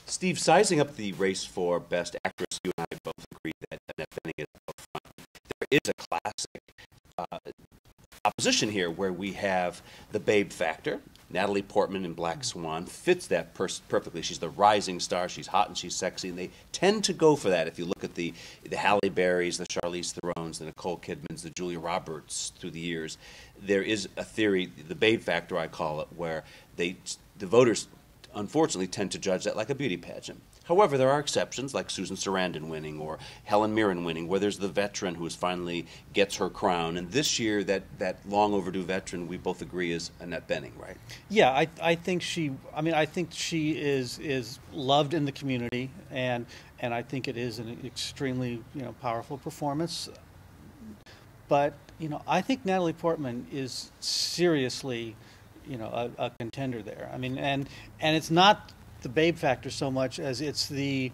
Steve, sizing up the race for Best Actress, you and I both agree that Annette Bening is out front. There is a classic opposition here where we have the babe factor. Natalie Portman in Black Swan fits that perfectly. She's the rising star. She's hot and she's sexy, and they tend to go for that. If you look at the Halle Berrys, the Charlize Therones, the Nicole Kidmans, the Julia Roberts through the years, there is a theory, the babe factor I call it, where the voters unfortunately tend to judge that like a beauty pageant. However, there are exceptions, like Susan Sarandon winning or Helen Mirren winning, where there's the veteran who finally gets her crown. And this year, that long overdue veteran, we both agree, is Annette Bening, right? Yeah, I think she. I mean, I think she is loved in the community, and I think it is an extremely powerful performance. But I think Natalie Portman is seriously a contender there. I mean, and it's not the babe factor so much as it's the,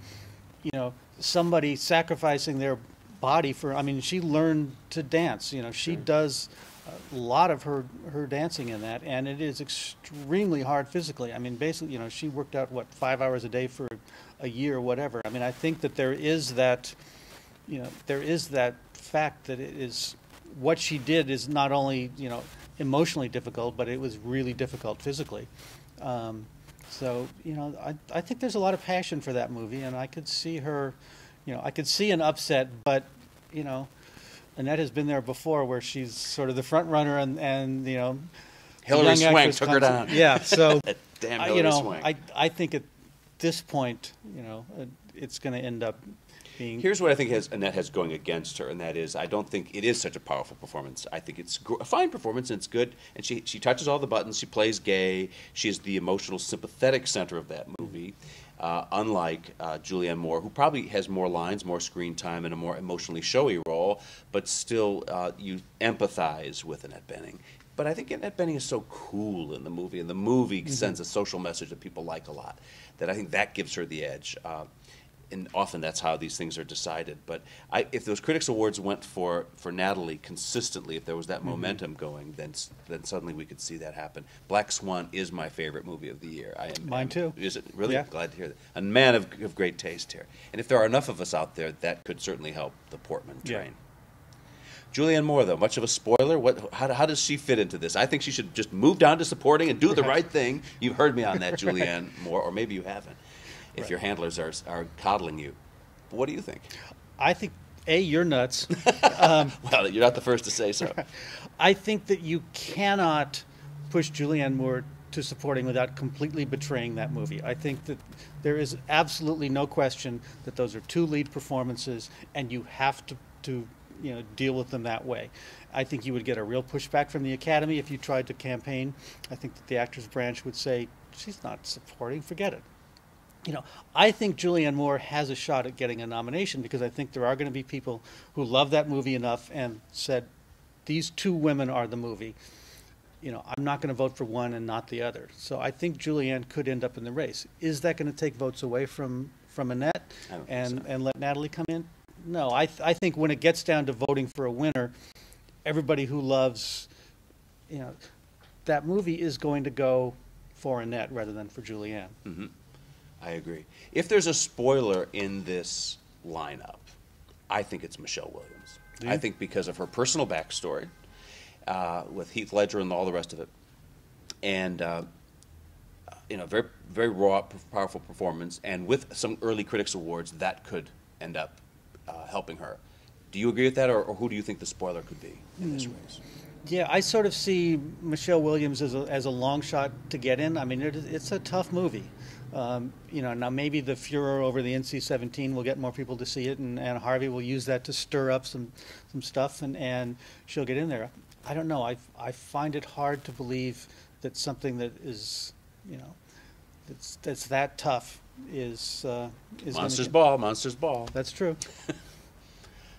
somebody sacrificing their body for. I mean, she learned to dance. She does a lot of her dancing in that, and it is extremely hard physically. I mean, basically, she worked out 5 hours a day for a year or whatever. I mean, I think that there is that, there is that fact that it is what she did is not only emotionally difficult, but it was really difficult physically. So, I think there's a lot of passion for that movie, and I could see her, I could see an upset, but, Annette has been there before where she's sort of the front runner and Hilary Swank took her down. Yeah, so, Damn Hilary Swank. I think at this point, it's going to end up being... Here's what I think Annette has going against her, and that is I don't think it is such a powerful performance. I think it's a fine performance, and it's good, and she touches all the buttons. She plays gay. She is the emotional, sympathetic center of that movie, unlike Julianne Moore, who probably has more lines, more screen time, and a more emotionally showy role, but still you empathize with Annette Bening. But I think Annette Bening is so cool in the movie, and the movie sends a social message that people like a lot, that I think that gives her the edge. And often that's how these things are decided. But if those Critics' Awards went for Natalie consistently, if there was that momentum going, then suddenly we could see that happen. Black Swan is my favorite movie of the year. Mine too. Is it really? Yeah. Glad to hear that. A man of great taste here. And if there are enough of us out there, that could certainly help the Portman train. Yeah. Julianne Moore, though, much of a spoiler. How does she fit into this? I think she should just move down to supporting and do the right thing. You've heard me on that, Julianne Moore, or maybe you haven't. If your handlers are coddling you. But what do you think? I think, you're nuts. Well, you're not the first to say so. I think that you cannot push Julianne Moore to supporting without completely betraying that movie. I think that there is absolutely no question that those are two lead performances, and you have to deal with them that way. I think you would get a real pushback from the Academy if you tried to campaign. I think that the actors branch would say, she's not supporting, forget it. I think Julianne Moore has a shot at getting a nomination because I think there are going to be people who love that movie enough and said, these two women are the movie. I'm not going to vote for one and not the other. So I think Julianne could end up in the race. Is that going to take votes away from Annette and let Natalie come in? No, I think when it gets down to voting for a winner, everybody who loves, that movie is going to go for Annette rather than for Julianne. Mm-hmm. I agree. If there's a spoiler in this lineup, I think it's Michelle Williams. I think because of her personal backstory with Heath Ledger and all the rest of it, and very very raw, powerful performance, and with some early Critics' Awards, that could end up helping her. Do you agree with that, or who do you think the spoiler could be in this race? Yeah, I sort of see Michelle Williams as a long shot to get in. I mean, it's a tough movie. Now maybe the furor over the NC-17 will get more people to see it, and Harvey will use that to stir up some stuff, and she'll get in there. I don't know. I find it hard to believe that something that is, that's that tough is Monsters Ball. That's true.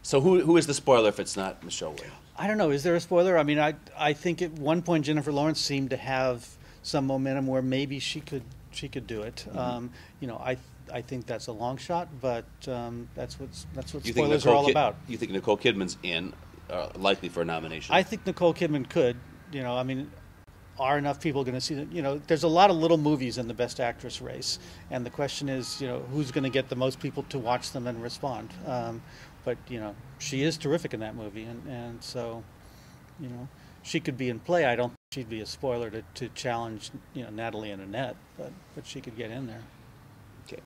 So who is the spoiler if it's not Michelle Williams? I don't know. Is there a spoiler? I mean, I think at one point Jennifer Lawrence seemed to have some momentum where maybe she could do it. Mm-hmm. I think that's a long shot, but that's what spoilers are all about. You think Nicole Kidman's likely for a nomination? I think Nicole Kidman could. I mean, are enough people going to see that? There's a lot of little movies in the Best Actress race, and the question is, who's going to get the most people to watch them and respond. But she is terrific in that movie, and so she could be in play. I don't think she'd be a spoiler to challenge Natalie and Annette, but she could get in there.